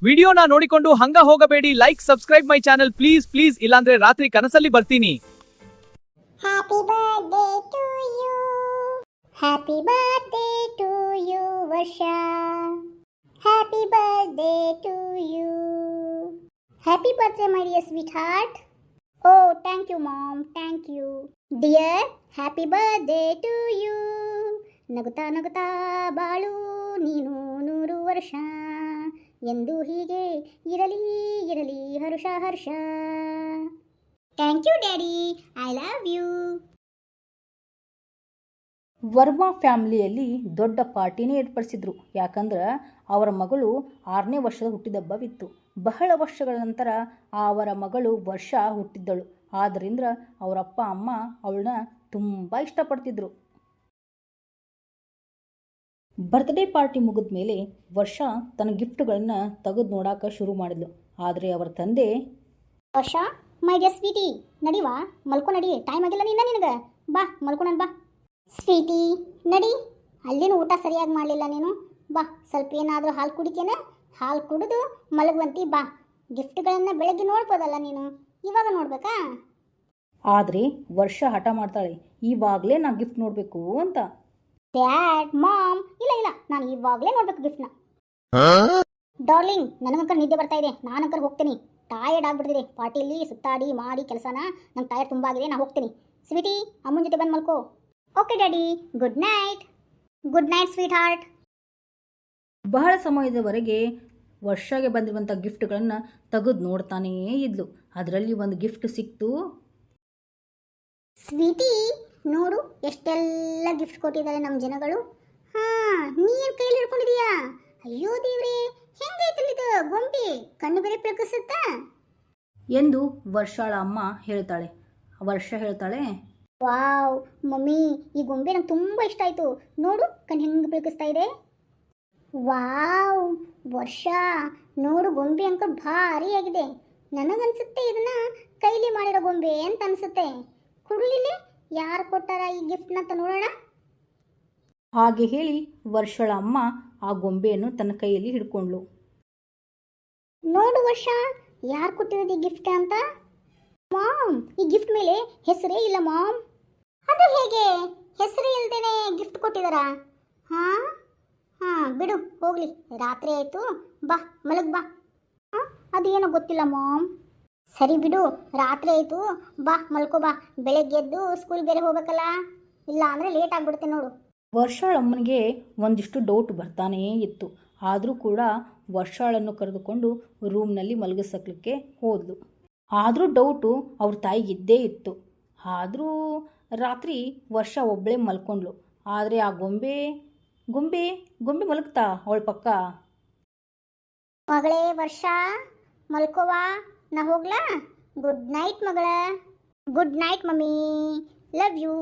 ವಿಡಿಯೋನ ನೋಡಿಕೊಂಡು ಹಂಗ ಹೋಗಬೇಡಿ. Like subscribe my channel please ಇಲ್ಲಾಂದ್ರೆ ರಾತ್ರಿ ಕನಸಲ್ಲಿ ಬರ್ತೀನಿ. Happy birthday to you. Happy birthday to you, Varsha. Happy birthday to you. Happy birthday, my dear sweetheart. Oh, thank you, Mom. Thank you. Dear, happy birthday to you. ನಗುತ್ತಾ ನಗುತ್ತಾ ಬಾಳು ನೀನು 100 ವರ್ಷ ಎಂದು ಹೀಗೆ ಇರಲಿ ಇರಲಿ Harsha Harsha. Thank you daddy, I love you. Varma ಫ್ಯಾಮಿಲಿಯಲ್ಲಿ ದೊಡ್ಡ ಪಾರ್ಟಿನೇ ಏರ್ಪಡಿಸಿದ್ರು. ಯಾಕಂದ್ರೆ ಅವರ ಮಗಳು 6ನೇ ವರ್ಷದ ಹುಟ್ಟಿದಬ್ಬವಿತ್ತು. ಬಹಳ ವರ್ಷಗಳ ನಂತರ ಅವರ ಮಗಳು ವರ್ಷ ಹುಟ್ಟಿದ್ದಳು. ಆದ್ದರಿಂದ ಅವರಪ್ಪ ಅಮ್ಮ ಅವಳನ್ನ ತುಂಬ ಇಷ್ಟಪಡ್ತಿದ್ರು. ಬರ್ತ್ಡೇ ಪಾರ್ಟಿ ಮುಗಿದ ಮೇಲೆ ವರ್ಷ ತನ್ನ ಗಿಫ್ಟ್ಗಳನ್ನು ತೆಗೆದು ನೋಡೋಕೆ ಶುರು ಮಾಡಿದ್ಲು. ಆದರೆ ಅವರ ತಂದೆ, ವರ್ಷ ಮೈ ಡಿಯರ್ ಸ್ವೀಟಿ, ನಡಿವಾ ಮಲ್ಕೊ ನಡಿ, ಟೈಮ್ ಆಗಿಲ್ಲ ನಿನಗೆ, ಬಾ ಮಲ್ಕೊಣ ಬಾ. ಸ್ವೀಟಿ ನಡಿ, ಅಲ್ಲಿನೂ ಊಟ ಸರಿಯಾಗಿ ಮಾಡಲಿಲ್ಲ ನೀನು, ಬಾ ಸ್ವಲ್ಪ ಏನಾದರೂ ಹಾಲು ಕುಡಿತೇನೆ, ಹಾಲು ಕುಡಿದು ಮಲಗುವಂತಿ ಬಾ. ಗಿಫ್ಟ್ಗಳನ್ನು ಬೆಳಗ್ಗೆ ನೋಡ್ಬೋದಲ್ಲ ನೀನು, ಇವಾಗ ನೋಡ್ಬೇಕಾ? ಆದರೆ ವರ್ಷ ಹಠ ಮಾಡ್ತಾಳೆ, ಇವಾಗಲೇ ನಾನು ಗಿಫ್ಟ್ ನೋಡಬೇಕು ಅಂತ. ಡ್ಯಾಡ್, ಮಾಮ್, ಇಲ್ಲ ನಾನು ಇವಾಗಲೇ ನೋಡ್ಬೇಕು ಗಿಫ್ಟ್ನ. ಡಾರ್ಲಿಂಗ್, ನನಗಂಕರ್ ನಿದ್ದೆ ಬರ್ತಾ ಇದೆ, ನಾನಂಕರ್ ಹೋಗ್ತೀನಿ. ಟಯರ್ಡ್ ಆಗಿಬಿಡ್ತಿದೆ ಪಾರ್ಟಿಯಲ್ಲಿ ಸುತ್ತಾಡಿ ಮಾಡಿ ಕೆಲಸನ, ನಂಗೆ ಟಯರ್ಡ್ ತುಂಬ ಆಗಿದೆ, ನಾನು ಹೋಗ್ತೀನಿ. ಸ್ವೀಟಿ, ಅಮ್ಮನ ಜೊತೆ ಬಂದು ಮಲ್ಕೋ. Okay daddy, good night. Good night sweet heart. ಬಹಳ ಸಮಯದವರೆಗೆ ವರ್ಷಗೆ ಬಂದಿರುವಂಥ ಗಿಫ್ಟ್ಗಳನ್ನು ತೆಗೆದು ನೋಡ್ತಾನೇ ಇದ್ಲು. ಅದರಲ್ಲಿ ಒಂದು ಗಿಫ್ಟ್ ಸಿಕ್ತು. ಸ್ವೀಟಿ ನೋಡು, ಎಷ್ಟೆಲ್ಲ ಗಿಫ್ಟ್ ಕೊಟ್ಟಿದ್ದಾರೆ ನಮ್ಮ ಜನಗಳು. ನೀನು ಕೈಲಿ ಹಿಡ್ಕೊಂಡಿದೀಯಾ? ಅಯ್ಯೋ ದೇವ್ರೆ, ಹೆಂಗೈತಲ್ಲಿದು ಗೊಂಬೆ, ಕಣ್ಣು ಬೇರೆ ಪ್ರಕಸುತ್ತಾ ಎಂದು ವರ್ಷಾಳ ಅಮ್ಮ ಹೇಳ್ತಾಳೆ. ವರ್ಷ ಹೇಳ್ತಾಳೆ, ವಾವ್ ಮಮ್ಮಿ, ಈ ಗೊಂಬೆ ನಂಗೆ ತುಂಬ ಇಷ್ಟ ಆಯಿತು. ನೋಡು ಕಣ್ಣು ಹೆಂಗೆ ಬೆಳಕಿಸ್ತಾ ಇದೆ. ವಾವ್ ವರ್ಷ, ನೋಡು ಗೊಂಬೆ ಅಂಕ ಭಾರಿ ಆಗಿದೆ. ನನಗನ್ಸುತ್ತೆ ಇದನ್ನ ಕೈಲಿ ಮಾಡಿರೋ ಗೊಂಬೆ ಅಂತ ಅನ್ಸುತ್ತೆ. ಕುಡಲಿಲ್ಲ, ಯಾರು ಕೊಟ್ಟಾರ ಈ ಗಿಫ್ಟ್ನ ಅಂತ ನೋಡೋಣ. ಹಾಗೆ ಹೇಳಿ ವರ್ಷಳ ಅಮ್ಮ ಆ ಗೊಂಬೆಯನ್ನು ತನ್ನ ಕೈಯಲ್ಲಿ ಹಿಡ್ಕೊಂಡ್ಳು. ನೋಡು ವರ್ಷ, ಯಾರು ಕೊಟ್ಟಿರೋದು ಈ ಗಿಫ್ಟ್ ಅಂತ. ಮಾಮ್, ಈ ಗಿಫ್ಟ್ ಮೇಲೆ ಹೆಸರೇ ಇಲ್ಲ ಮಾಮ್. ಅದು ಹೇಗೆ ಹೆಸರೇ ಇಲ್ದೇನೆ ಗಿಫ್ಟ್ ಕೊಟ್ಟಿದಾರಾ? ಹಾಂ ಬಿಡು ಹೋಗ್ಲಿ, ರಾತ್ರಿ ಆಯಿತು, ಬಾ ಮಲಗ್ ಬಾ. ಅದೇನೋ ಗೊತ್ತಿಲ್ಲ ಮಾಮ್. ಸರಿ ಬಿಡು, ರಾತ್ರಿ ಆಯಿತು, ಬಾ ಮಲ್ಕೋ ಬಾ. ಬೆಳಗ್ಗೆ ಎದ್ದು ಸ್ಕೂಲ್ ಬೇರೆ ಹೋಗ್ಬೇಕಲ್ಲ, ಇಲ್ಲ ಅಂದರೆ ಲೇಟ್ ಆಗಿಬಿಡುತ್ತೆ ನೋಡು. ವರ್ಷಾಳಮ್ಮನಿಗೆ ಒಂದಿಷ್ಟು ಡೌಟ್ ಬರ್ತಾನೇ ಇತ್ತು. ಆದರೂ ಕೂಡ ವರ್ಷಾಳನ್ನು ಕರೆದುಕೊಂಡು ರೂಮ್ನಲ್ಲಿ ಮಲಗಿಸಲಿಕ್ಕೆ ಹೋದ್ಲು. ಆದರೂ ಡೌಟು ಅವ್ರ ತಾಯಿಗಿದ್ದೇ ಇತ್ತು. ಆದರೂ ರಾತ್ರಿ ವರ್ಷ ಒಬ್ಬಳೇ ಮಲ್ಕೊಂಡ್ಳು. ಆದರೆ ಆ ಗೊಂಬೆ ಗೊಂಬೆ ಗೊಂಬೆ ಮಲಗ್ತಾ ಅವಳ ಪಕ್ಕ. ಮಗಳೇ ವರ್ಷ, ಮಲ್ಕೋವಾ, ನಾ ಹೋಗ್ಲಾ? ಗುಡ್ ನೈಟ್ ಮಗಳ. Good night mummy, love you.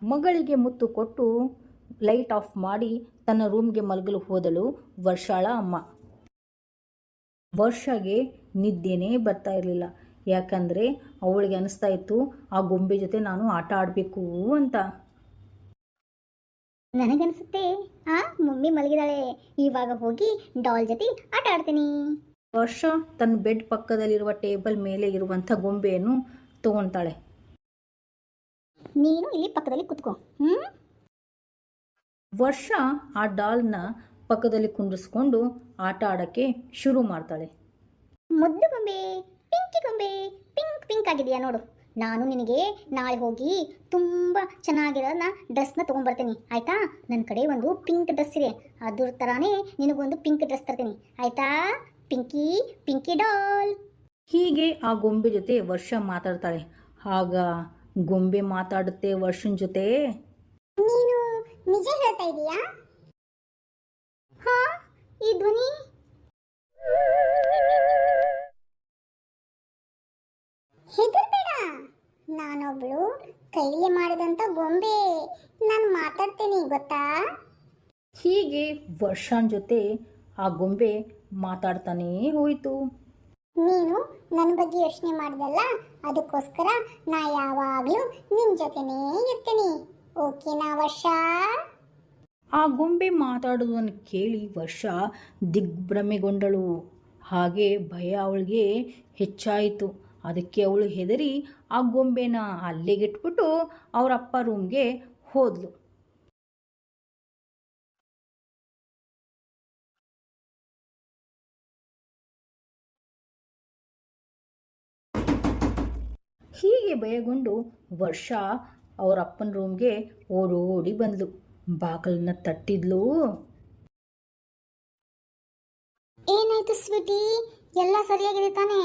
ಮಗಳಿಗೆ ಮುತ್ತು ಕೊಟ್ಟು ಲೈಟ್ ಆಫ್ ಮಾಡಿ ತನ್ನ ರೂಮ್ಗೆ ಮಲಗಲು ಹೋದಳು ವರ್ಷಾಳ ಅಮ್ಮ. ವರ್ಷಗೆ ನಿದ್ದೆನೇ ಬರ್ತಾ ಇರಲಿಲ್ಲ. ಯಾಕಂದರೆ ಅವಳಿಗೆ ಅನಿಸ್ತಾ ಇತ್ತು, ಆ ಗೊಂಬೆ ಜೊತೆ ನಾನು ಆಟ ಆಡಬೇಕು ಅಂತ. ನನಗನ್ಸುತ್ತೆ ಮಮ್ಮಿ ಮಲಗಿದಾಳೆ, ಇವಾಗ ಹೋಗಿ ಡಾಲ್ ಜೊತೆ ಆಟ ಆಡ್ತೀನಿ. ವರ್ಷ ತನ್ನ ಬೆಡ್ ಪಕ್ಕದಲ್ಲಿರುವ ಟೇಬಲ್ ಮೇಲೆ ಇರುವಂಥ ಗೊಂಬೆಯನ್ನು ತಗೊಳ್ತಾಳೆ. ನೀನು ಇಲ್ಲಿ ಪಕ್ಕದಲ್ಲಿ ಕುತ್ಕೋ. ವರ್ಷ ಆ ಡಾಲ್ನ ಪಕ್ಕದಲ್ಲಿ ಕುಂಡಿಸ್ಕೊಂಡು ಆಟ ಆಡೋಕ್ಕೆ ಶುರು ಮಾಡ್ತಾಳೆ. ಮುದ್ದು ಗೊಂಬೆ, ಪಿಂಕಿ ಗೊಂಬೆ, ಪಿಂಕ್ ಪಿಂಕ್ ಆಗಿದೆಯಾ ನೋಡು. ನಾನು ನಿನಗೆ ನಾಳೆ ಹೋಗಿ ತುಂಬ ಚೆನ್ನಾಗಿರೋದನ್ನ ಡ್ರೆಸ್ನ ತೊಗೊಂಡ್ಬರ್ತೀನಿ, ಆಯಿತಾ? ನನ್ನ ಕಡೆ ಒಂದು ಪಿಂಕ್ ಡ್ರೆಸ್ ಇದೆ, ಅದ್ರ ಥರನೇ ನಿನಗೊಂದು ಪಿಂಕ್ ಡ್ರೆಸ್ ತರ್ತೀನಿ, ಆಯಿತಾ? ಪಿಂಕಿ ಪಿಂಕಿ ಡಾಲ್. ಹೀಗೆ ಆ ಗೊಂಬೆ ಜೊತೆ ವರ್ಷ ಮಾತಾಡ್ತಾಳೆ. ಆಗ ಗೊಂಬೆ ಮಾತಾಡುತ್ತೆ ವರ್ಷನ್ ಜೊತೆ. ನೀನು ನಿಜ ಹೇಳ್ತಾ ಇದೀಯಾ? ಈ ಧ್ವನಿ ಹೆದರ್ಬೇಡ, ನಾನೊಬ್ಳು ಕೈಲಿ ಮಾಡಿದಂಥ ಗೊಂಬೆ, ನಾನು ಮಾತಾಡ್ತೀನಿ ಗೊತ್ತಾ? ಹೀಗೆ ವರ್ಷನ್ ಜೊತೆ ಆ ಗೊಂಬೆ ಮಾತಾಡ್ತಾನೇ ಹೋಯಿತು. ನೀನು ನನ್ನ ಬಗ್ಗೆ ಯೋಚನೆ ಮಾಡಿದಲ್ಲ, ಅದಕ್ಕೋಸ್ಕರ ನಾ ಯಾವಾಗಲೂ ನಿನ್ನ ಜೊತೆನೇ ಇರ್ತೀನಿ, ಓಕೆನಾ ವರ್ಷ? ಆ ಗೊಂಬೆ ಮಾತಾಡೋದನ್ನು ಕೇಳಿ ವರ್ಷ ದಿಗ್ಭ್ರಮೆಗೊಂಡಳು. ಹಾಗೆ ಭಯ ಅವಳಿಗೆ ಹೆಚ್ಚಾಯಿತು. ಅದಕ್ಕೆ ಅವಳು ಹೆದರಿ ಆ ಗೊಂಬೆನ ಅಲ್ಲಿಗಿಟ್ಬಿಟ್ಟು ಅವರ ಅಪ್ಪ ರೂಮ್ಗೆ ಹೋದ್ಲು. ಹೀಗೆ ಭಯಗೊಂಡು ವರ್ಷ ಅವರ ಅಪ್ಪನ ರೂಮ್ಗೆ ಓಡೋಡಿ ಬಂದ್ಲು. ಬಾಗಿಲನ್ನ ತಟ್ಟಿದ್ಲು. ಏನಾಯ್ತು ಸ್ವೀಟಿ, ಎಲ್ಲ ಸರಿಯಾಗಿದೆ ತಾನೇ?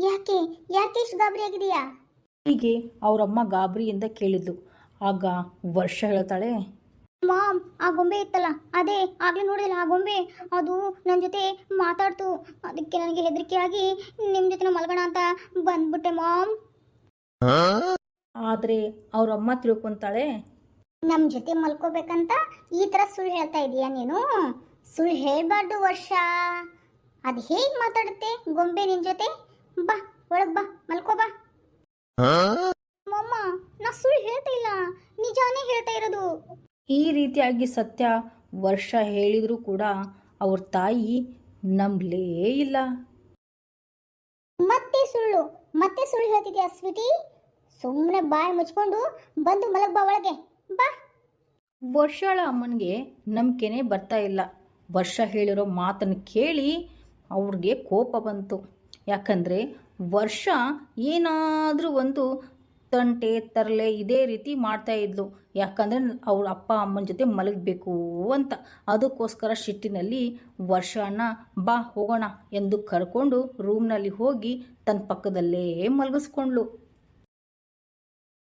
ಯಾಕೆ ಯಾಕೆ ಇಷ್ಟು ಗಾಬರಿ ಆಗಿದೆಯಾ? ಹೀಗೆ ಅವರಮ್ಮ ಗಾಬರಿಯಿಂದ ಕೇಳಿದ್ಲು. ಆಗ ವರ್ಷ ಹೇಳ್ತಾಳೆ, ಮಾಮ್, ಆ ಗೊಂಬೆ ಇತ್ತಲ್ಲ, ಅದೇ ಆಗ್ಲೇ ನೋಡಿದಿಲ್ಲ ಆ ಗೊಂಬೆ, ಅದು ನನ್ನ ಜೊತೆ ಮಾತಾಡ್ತು. ಅದಕ್ಕೆ ನನಗೆ ಹೆದರಿಕೆ ಆಗಿ ನಿಮ್ಮ ಜೊತೆ ಮಲ್ಗೋಣ ಅಂತ ಬಂದ್ಬಿಟ್ಟೆ ಮಾಮ್. ಆದರೆ ಅವರಮ್ಮ ತಿಳ್ಕೊಂತಾಳೆ, ನಮ್ಮ ಜೊತೆ ಮಲ್ಕೋಬೇಕಂತ ಈ ಥರ ಸುಳ್ಳು ಹೇಳ್ತಾ ಇದೀಯಾ ನೀನು? ಸುಳ್ಳು ಹೇಳಬಾರ್ದು ವರ್ಷ. ಅದು ಹೇಗೆ ಮಾತಾಡುತ್ತೆ ಗೊಂಬೆ ನಿನ್ನ ಜೊತೆ? ಬಾ ಒಳಗೆ ಬಾ, ಮಲ್ಕೋ ಬಾ. ಮಮ್ಮ, ನಾ ಸುಳ್ಳು ಹೇಳ್ತಾ ಇಲ್ಲ, ನಿಜಾನೇ ಹೇಳ್ತಾ ಇರೋದು. ಈ ರೀತಿಯಾಗಿ ಸತ್ಯ ವರ್ಷ ಹೇಳಿದರೂ ಕೂಡ ಅವ್ರ ತಾಯಿ ನಂಬಲೇ ಇಲ್ಲ. ಮತ್ತೆ ಸುಳ್ಳು ಹೇಳ್ತಿದ್ಯಾ ಸ್ವೀಟಿ? ಸುಮ್ಮನೆ ಬಾಯಿ ಮುಚ್ಕೊಂಡು ಬಂದು ಮಲಗ್ ಬಾ ಒಳಗೆ ಬಾ. ವರ್ಷಳ ಅಮ್ಮನಿಗೆ ನಂಬಿಕೆನೇ ಬರ್ತಾ ಇಲ್ಲ. ವರ್ಷ ಹೇಳಿರೋ ಮಾತನ್ನು ಕೇಳಿ ಅವ್ರಿಗೆ ಕೋಪ ಬಂತು. ಯಾಕಂದರೆ ವರ್ಷ ಏನಾದರೂ ಒಂದು ತಂಟೆ ತರಲೆ ಇದೇ ರೀತಿ ಮಾಡ್ತಾ ಇದ್ಲು. ಯಾಕಂದರೆ ಅವ್ರ ಅಪ್ಪ ಅಮ್ಮನ ಜೊತೆ ಮಲಗಬೇಕು ಅಂತ. ಅದಕ್ಕೋಸ್ಕರ ಶಿಟ್ಟಿನಲ್ಲಿ ವರ್ಷನ ಬಾ ಹೋಗೋಣ ಎಂದು ಕರ್ಕೊಂಡು ರೂಮ್ನಲ್ಲಿ ಹೋಗಿ ತನ್ನ ಪಕ್ಕದಲ್ಲೇ ಮಲಗಿಸ್ಕೊಂಡ್ಳು.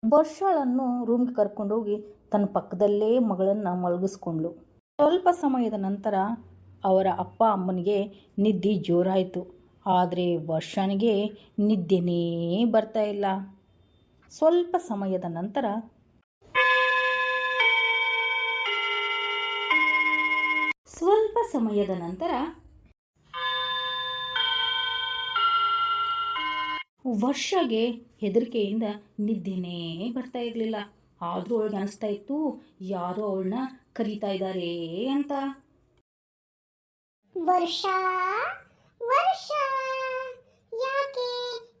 ವರ್ಷಳನ್ನು ರೂಮ್ಗೆ ಕರ್ಕೊಂಡೋಗಿ ತನ್ನ ಪಕ್ಕದಲ್ಲೇ ಮಗಳನ್ನು ಮಲಗಿಸ್ಕೊಂಡ್ಳು. ಸ್ವಲ್ಪ ಸಮಯದ ನಂತರ ಅವರ ಅಪ್ಪ ಅಮ್ಮನಿಗೆ ನಿದ್ದೆ ಜೋರಾಯಿತು. ಆದರೆ ವರ್ಷನಿಗೆ ನಿದ್ದೆನೇ ಬರ್ತಾ ಇಲ್ಲ. ಸ್ವಲ್ಪ ಸಮಯದ ನಂತರ ವರ್ಷಗೆ ಹೆದರಿಕೆಯಿಂದ ನಿದ್ದೆನೇ ಬರ್ತಾ ಇರಲಿಲ್ಲ. ಆದರೂ ಅವಳಿಗೆ ಅನಿಸ್ತಾ ಇತ್ತು ಯಾರೋ ಅವಳನ್ನ ಕರೀತಾ ಇದ್ದಾರೆ ಅಂತ. ವರ್ಷ ವರ್ಷ, ಯಾಕೆ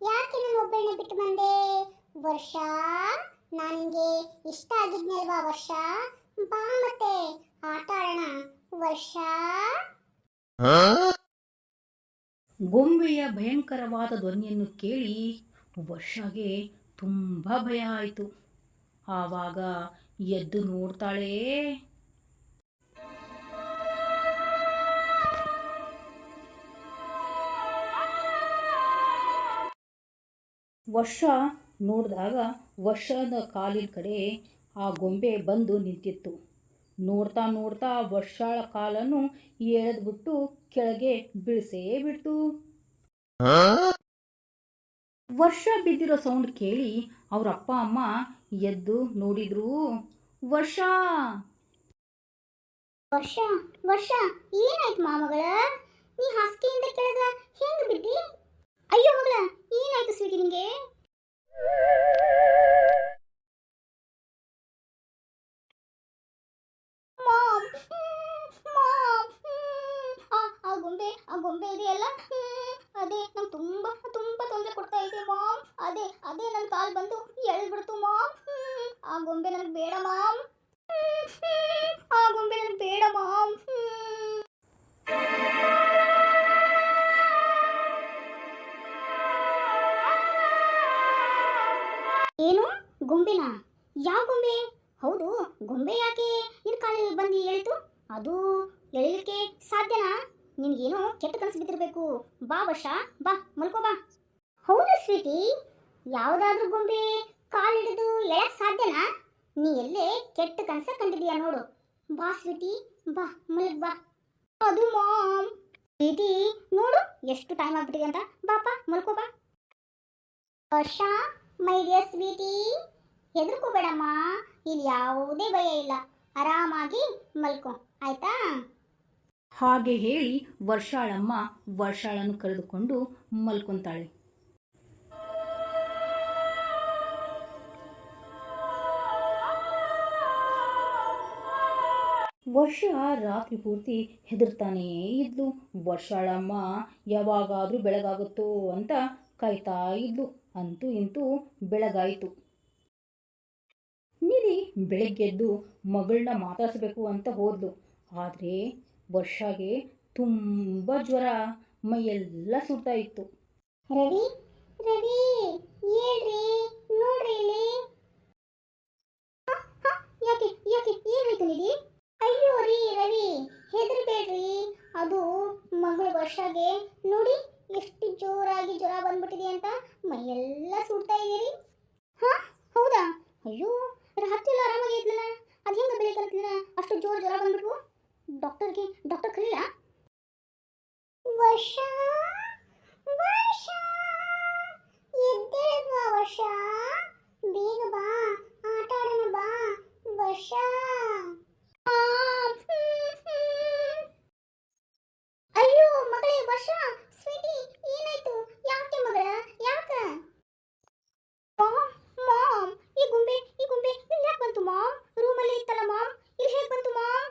ಯಾಕೆ ನಾನು ಒಬ್ಬಳನ್ನ ಬಿಟ್ಟು ಬಂದೆ? ವರ್ಷ, ನನಗೆ ಇಷ್ಟ ಆಗಿದ್ನಲ್ವಾ ವರ್ಷ? ಬಾ ಮತ್ತೆ ಆಟ ಆಡೋಣ ವರ್ಷ. ಗೊಂಬೆಯ ಭಯಂಕರವಾದ ಧ್ವನಿಯನ್ನು ಕೇಳಿ ವರ್ಷಗೆ ತುಂಬ ಭಯ ಆಯಿತು. ಆವಾಗ ಎದ್ದು ನೋಡ್ತಾಳೆ. ವರ್ಷ ನೋಡಿದಾಗ ವರ್ಷದ ಕಾಲಿನ ಕಡೆ ಆ ಗೊಂಬೆ ಬಂದು ನಿಂತಿತ್ತು. ನೋಡ್ತಾ ನೋಡ್ತಾ ವರ್ಷಳ ಕಾಲನ್ನು ಎಳೆದ್ಬಿಟ್ಟು ಕೆಳಗೆ ಬೀಳಿಸೇ ಬಿಡ್ತು. ವರ್ಷ ಬಿದ್ದಿರೋ ಸೌಂಡ್ ಕೇಳಿ ಅವ್ರ ಅಪ್ಪ ಅಮ್ಮ ಎದ್ದು ನೋಡಿದ್ರು. ವರ್ಷ ವರ್ಷ ವರ್ಷ, ಏನಾಯ್ತು ಮಾಮಗಳ? ನೀ ಹಾಸಿಗೆಯಿಂದ ಕೆಳಗ ಹೆಂಗ್ ಬಿದ್ದಿ? ಅಯ್ಯೋ ಮಗಳ, ಏನಾಯ್ತು ಸ್ವೀಟಿ ನಿಂಗೆ? ಆ ಗೊಂಬೆ ಇದೆಯಲ್ಲ, ಅದೇ ನಂಗೆ ತುಂಬಾ ತುಂಬಾ ತೊಂದರೆ ಕೊಡ್ತಾ ಇದೆ ಮಾಮ್. ಅದೇ ನನ್ನ ಕಾಲ್ ಬಂದು ಎಳ್ಬಿಡ್ತು ಮಾಮ್. ಆ ಗೊಂಬೆ ನನಗೆ ಬೇಡ ಮಾಮ್. ಆ ಗೊಂಬೆ ನನಗೆ ಬೇಡ ಮಾಮ್. ಏನು ಗೊಂಬೆನ? ಯಾವ ಗೊಂಬೆ? ಹೌದು, ಗೊಂಬೆ ಯಾಕೆ ನಿನ್ನ ಕಾಲಿಗೆ ಬಂದು ಹೇಳಿತು? ಅದು ಎಳಿಲಿಕ್ಕೆ ಸಾಧ್ಯನಾ? ನಿನಗೇನೋ ಕೆಟ್ಟ ಕನಸು ಬಿದ್ದಿರಬೇಕು. ಬಾ ವರ್ಷ, ಬಾ ಮಲ್ಕೋ ಬಾ. ಹೌದು ಸ್ವೀಟಿ, ಯಾವುದಾದ್ರೂ ಗೊಂಬೆ ಕಾಲು ಹಿಡಿದು ಎಳಕ್ ಸಾಧ್ಯನಾ? ನೀ ಎಲ್ಲೇ ಕೆಟ್ಟ ಕನಸ ಕಂಡಿದೀಯಾ ನೋಡು. ಬಾ ಸ್ವೀಟಿ, ಬಾ ಮಲಗ್ ಬಾ. ಅದು ಮಾಮ್. ಸ್ವೀಟಿ ನೋಡು ಎಷ್ಟು ಟೈಮ್ ಆಗ್ಬಿಟ್ಟಿದೆ ಅಂತ. ಬಾಪ ಮಲ್ಕೋ ಬಾ. ವರ್ಷ, ಮೈ ಡಿಯರ್ ಸ್ವೀಟಿ, ಹೆದರ್ಕೋಬೇಡಮ್ಮ. ಇಲ್ಲಿ ಯಾವುದೇ ಭಯ ಇಲ್ಲ, ಆರಾಮಾಗಿ ಮಲ್ಕೋ ಆಯ್ತಾ? ಹಾಗೆ ಹೇಳಿ ವರ್ಷಾಳಮ್ಮ ವರ್ಷಾಳನ್ನು ಕರೆದುಕೊಂಡು ಮಲ್ಕೊಂತಾಳೆ. ವರ್ಷ ರಾತ್ರಿ ಪೂರ್ತಿ ಹೆದರ್ತಾನೇ ಇದ್ಲು. ವರ್ಷಾಳಮ್ಮ ಯಾವಾಗಾದರೂ ಬೆಳಗಾಗುತ್ತೋ ಅಂತ ಕಾಯ್ತಾ ಇದ್ಲು. ಅಂತೂ ಇಂತೂ ಬೆಳಗಾಯಿತು. ನಿಧಿ ಬೆಳಗ್ಗೆದ್ದು ಮಗಳನ್ನ ಮಾತಾಡಿಸ್ಬೇಕು ಅಂತ ಹೋದ್ಲು. ಆದರೆ ವರ್ಷಾಗೆ ತುಂಬ ಜ್ವರ, ಮೈಯೆಲ್ಲ ಸುಡ್ತಾ ಇತ್ತು. ರವಿ ರವಿ ಹೇಳ್ರಿ, ನೋಡ್ರಿ ಇಲ್ಲಿ. ಯಾಕೆ ಯಾಕೆ ಏನಾಯ್ತು ನಿಧಿ? ಅಯ್ಯೋ ರೀ ರವಿ, ಹೆದರ್ಬೇಡ್ರಿ. ಅದು ಮಗಳು ವರ್ಷಾಗೆ ನೋಡಿ ಎಷ್ಟು ಜೋರಾಗಿ ಜ್ವರ ಬಂದ್ಬಿಟ್ಟಿದೆ ಅಂತ, ಮೈಯೆಲ್ಲ ಸುಡ್ತಾ ಇದೀರಿ. ಹಾ ಹೌದಾ? ಅಯ್ಯೋ, ರಾತ್ರಿ ಎಲ್ಲ ಆರಾಮಾಗಿ ಇದ್ಲಲ್ಲ, ಅದು ಹೆಂಗೆ ಬೆಳೆ ಕಲ್ತಿದ್ರ ಅಷ್ಟು ಜೋರು ಜ್ವರ ಬಂದ್ಬಿಟ್ವು? ಡಾಕ್ಟರ್ ಕರೀಲಾ? ವರ್ಷ ವರ್ಷ ಎದ್ದೇಳದ್ವಾ ವರ್ಷ? ಬೇಗ ಬಾ, ಆಟ ಆಡೋಣ ಬಾ ವರ್ಷ. ಅಯ್ಯೋ ಮಗಳೇ ವರ್ಷ, ಸ್ವೀಟಿ ಏನಾಯ್ತು? ಯಾಕೆ ಮಗಳ, ಯಾಕ? ಮಾಮ್, ಈ ಗೊಂಬೆ ಇಲ್ಲಿ ಯಾಕೆ ಬಂತು ಮಾಮ್? ರೂಮಲ್ಲಿ ಇತ್ತಲ್ಲ ಮಾಮ್, ಇಲ್ಲಿ ಹೇಗೆ ಬಂತು ಮಾಮ್?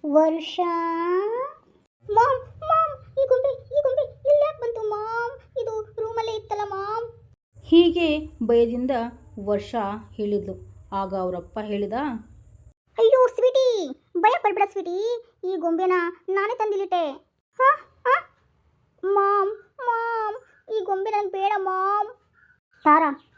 ವರ್ಷ ಮಾಮ್, ಈ ಗೊಂಬೆ ಇಲ್ಲಿ ಯಾಕೆ ಬಂತು ಮಾಮ್? ಇದು ರೂಮಲ್ಲೇ ಇತ್ತಲ್ಲ ಮಾಮ್. ಹೀಗೆ ಭಯದಿಂದ ವರ್ಷ ಹೇಳಿದ್ಲು. ಆಗ ಅವರಪ್ಪ ಹೇಳಿದ, ಅಯ್ಯೋ ಸ್ವೀಟಿ, ಭಯ ಪಡ್ಬೇಡ ಸ್ವೀಟಿ, ಈ ಗೊಂಬೆನ ನಾನೇ ತಂದಿಲ್ಲಿಟ್ಟೆ. ಮಾಮ್, ಈ ಗೊಂಬೆ ನನಗೆ ಬೇಡ ಮಾಮ್.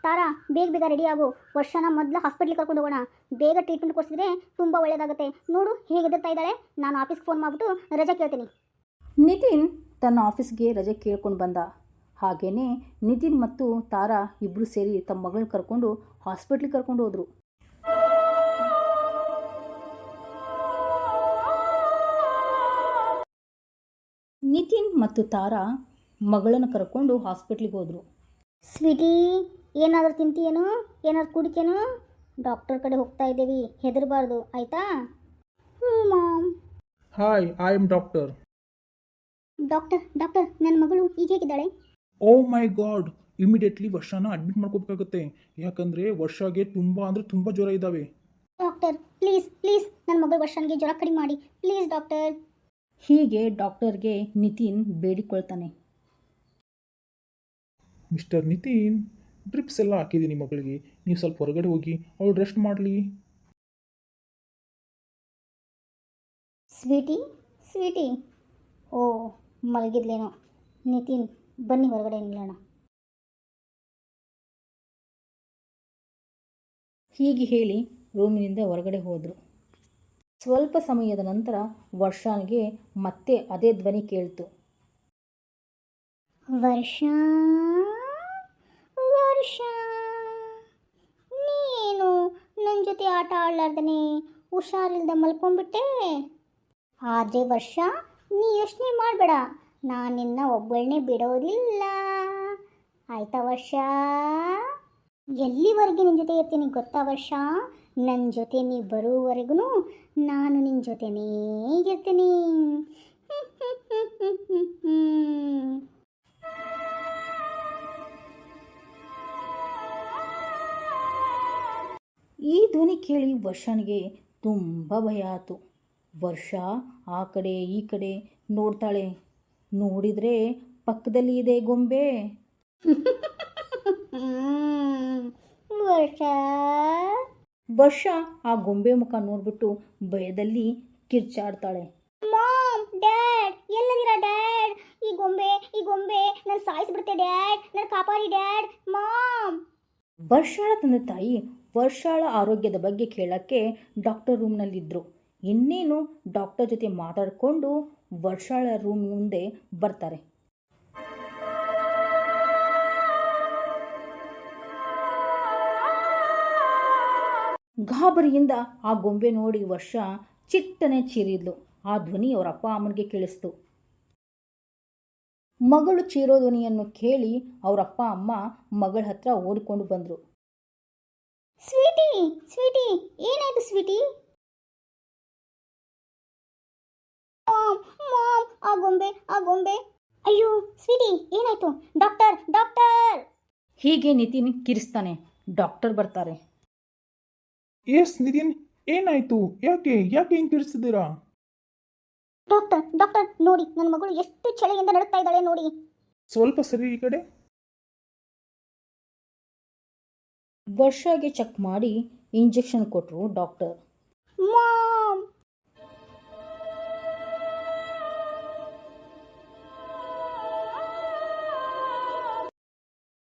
ತಾರಾ ಬೇಗ ರೆಡಿ ಆಗು. ವರ್ಷನ ಮೊದಲು ಹಾಸ್ಪಿಟ್ಲಿಗೆ ಕರ್ಕೊಂಡು ಹೋಗೋಣ. ಬೇಗ ಟ್ರೀಟ್ಮೆಂಟ್ ಕೊಡಿಸಿದ್ರೆ ತುಂಬ ಒಳ್ಳೆಯದಾಗುತ್ತೆ. ನೋಡು ಹೇಗೆ ಎದುರ್ತಾ ಇದ್ದಾಳೆ. ನಾನು ಆಫೀಸ್ಗೆ ಫೋನ್ ಮಾಡಿಬಿಟ್ಟು ರಜೆ ಕೇಳ್ತೀನಿ. ನಿತಿನ್ ತನ್ನ ಆಫೀಸ್ಗೆ ರಜೆ ಕೇಳ್ಕೊಂಡು ಬಂದ. ಹಾಗೇನೆ ನಿತಿನ್ ಮತ್ತು ತಾರಾ ಇಬ್ಬರು ಸೇರಿ ತಮ್ಮ ಮಗಳನ್ನ ಕರ್ಕೊಂಡು ಹಾಸ್ಪಿಟ್ಲಿಗೆ ಕರ್ಕೊಂಡು ಹೋದರು. ನಿತಿನ್ ಮತ್ತು ತಾರಾ ಮಗಳನ್ನು ಕರ್ಕೊಂಡು ಹಾಸ್ಪಿಟ್ಲಿಗೆ ಹೋದರು. ಸ್ವೀಟಿ, ಏನಾದರೂ ತಿಂತೀಯೇನು? ಏನಾದರೂ ಕುಡಿತೇನು? ಡಾಕ್ಟರ್ ಕಡೆ ಹೋಗ್ತಾ ಇದ್ದೀವಿ, ಹೆದರಬಾರ್ದು ಆಯಿತಾ? Mom. Hi, I am doctor. Doctor ನನ್ನ ಮಗಳು ಈಗ ಹೇಗಿದ್ದಾಳೆ? ಓ ಮೈ ಗಾಡ್, ಇಮಿಡಿಯೇಟ್ಲಿ ವರ್ಷನ ಅಡ್ಮಿಟ್ ಮಾಡ್ಕೋಬೇಕಾಗತ್ತೆ. ಯಾಕಂದರೆ ವರ್ಷಗೆ ತುಂಬ ಜ್ವರ ಇದ್ದಾವೆ. ಡಾಕ್ಟರ್ ಪ್ಲೀಸ್ ನನ್ನ ಮಗಳು ವರ್ಷನಿಗೆ ಜ್ವರ ಕಡಿಮೆ ಮಾಡಿ ಪ್ಲೀಸ್ ಡಾಕ್ಟರ್. ಹೀಗೆ ಡಾಕ್ಟರ್ಗೆ ನಿತಿನ್ ಬೇಡಿಕೊಳ್ತಾನೆ. ಮಿಸ್ಟರ್ ನಿತಿನ್, ಡ್ರಿಪ್ಸ್ ಎಲ್ಲ ಹಾಕಿದ್ದೀನಿ ಮಗಳಿಗೆ. ನೀವು ಸ್ವಲ್ಪ ಹೊರಗಡೆ ಹೋಗಿ ಅವಳು ರೆಸ್ಟ್ ಮಾಡಲಿ. ಸ್ವೀಟಿ ಓ ಮಲಗಿದ್ಲೇನೋ. ನಿತಿನ್ ಬನ್ನಿ ಹೊರಗಡೆ ನಿಲ್ಲೋಣ. ಹೀಗೆ ಹೇಳಿ ರೂಮಿನಿಂದ ಹೊರಗಡೆ ಹೋದರು. ಸ್ವಲ್ಪ ಸಮಯದ ನಂತರ ವರ್ಷಾನಿಗೆ ಮತ್ತೆ ಅದೇ ಧ್ವನಿ ಕೇಳ್ತು. ವರ್ಷ ನೀನು ನನ್ನ ಜೊತೆ ಆಟ ಆಡಲಾರ್ದನೆ ಹುಷಾರಿಲ್ದ ಮಲ್ಕೊಂಡ್ಬಿಟ್ಟೆ. ಆದರೆ ವರ್ಷ, ನೀ ಯೋಚನೆ ಮಾಡಬೇಡ, ನಾನು ನಿನ್ನ ಒಬ್ಬಳನ್ನೇ ಬಿಡೋದಿಲ್ಲ ಆಯ್ತಾ ವರ್ಷ? ಎಲ್ಲಿವರೆಗೆ ನಿನ್ನ ಜೊತೆ ಇರ್ತೀನಿ ಗೊತ್ತಾ ವರ್ಷ? ನನ್ನ ಜೊತೆ ನೀ ಬರೋವರೆಗೂ ನಾನು ನಿನ್ನ ಜೊತೆನೇ ಇರ್ತೀನಿ. ಈ ಧ್ವನಿ ಕೇಳಿ ವರ್ಷನಿಗೆ ತುಂಬ ಭಯ ಆಯಿತು. ವರ್ಷ ಆ ಕಡೆ ಈ ಕಡೆ ನೋಡ್ತಾಳೆ. ನೋಡಿದರೆ ಪಕ್ಕದಲ್ಲಿ ಇದೆ ಗೊಂಬೆ. ವರ್ಷ ಆ ಗೊಂಬೆ ಮುಖ ನೋಡ್ಬಿಟ್ಟು ಭಯದಲ್ಲಿ ಕಿರ್ಚಾಡ್ತಾಳೆ. ಮಾಮ್, ಡ್ಯಾಡ್ ಎಲ್ಲದಿರಾ ಡ್ಯಾಡ್? ಈ ಗೊಂಬೆ ನನ್ನ ಸಾಯಿಸ್ಬಿಡುತ್ತೆ ಡ್ಯಾಡ್, ನನ್ನ ಕಾಪಾಡಿ ಡ್ಯಾಡ್. ಮಾಮ್. ವರ್ಷಾಳ ತಂದೆ ತಾಯಿ ವರ್ಷಾಳ ಆರೋಗ್ಯದ ಬಗ್ಗೆ ಕೇಳಕ್ಕೆ ಡಾಕ್ಟರ್ ರೂಮ್ನಲ್ಲಿದ್ದರು. ಇನ್ನೇನು ಡಾಕ್ಟರ್ ಜೊತೆ ಮಾತಾಡಿಕೊಂಡು ವರ್ಷಾಳ ರೂಮ್ ಮುಂದೆ ಬರ್ತಾರೆ. ಗಾಬರಿಯಿಂದ ಆ ಗೊಂಬೆ ನೋಡಿ ವರ್ಷ ಚಿಟ್ಟನೆ ಚೀರಿದ್ಲು. ಆ ಧ್ವನಿ ಅವರ ಅಪ್ಪ ಅಮ್ಮನಿಗೆ ಕೇಳಿಸ್ತು. ಮಗಳು ಚೀರೋ ಧ್ವನಿಯನ್ನು ಕೇಳಿ ಅವರಪ್ಪ ಅಮ್ಮ ಮಗಳ ಹತ್ರ ಓಡಿಕೊಂಡು ಬಂದರು. ಸ್ವೀಟಿ ಏನಾಯ್ತು ಸ್ವೀಟಿ? ಮಾಮ್, ಆ ಗೊಂಬೆ ಅಯ್ಯೋ ಸ್ವೀಟಿ ಏನಾಯ್ತು? Doctor doctor. ಹೀಗೆ ನಿತಿನ್ ಕಿರಿಸ್ತಾನೆ. ಡಾಕ್ಟರ್ ಬರ್ತಾರೆ. ಎಸ್ ನಿತಿನ್, ಏನಾಯ್ತು? ಯಾಕೆ ಯಾಕೆ ಹಿಂಗೆ ಕಿರಿಸ್ತಿದ್ದೀರಾ? ಡಾಕ್ಟರ್ ಡಾಕ್ಟರ್ ನೋಡಿ, ನನ್ನ ಮಗಳು ಎಷ್ಟು ಚಳಿಯಿಂದ ನಡುತ್ತಾ ಇದ್ದಾಳೆ ನೋಡಿ. ಸ್ವಲ್ಪ ಸರಿ ಈ ಕಡೆ. ವರ್ಷಾಗೆ ಚೆಕ್ ಮಾಡಿ ಇಂಜೆಕ್ಷನ್ ಕೊಟ್ಟರು ಡಾಕ್ಟರ್. ಮಾ